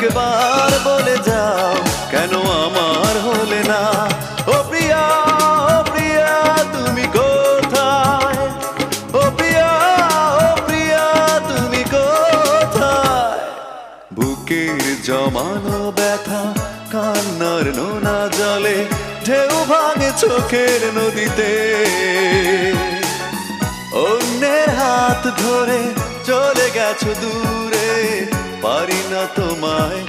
একবার বলে যাও কেন আমার হলে না। ও প্রিয়া, ও প্রিয়া তুমি কোথায়? ও প্রিয়া, ও প্রিয়া তুমি কোথায়? বুকের জমানো ব্যথা কান্নার নোনা জলে ঢেউ ভাঙে চোখের নদীতে। অন্যের হাত ধরে চলে গেছো দূরে, পারি না তোমায়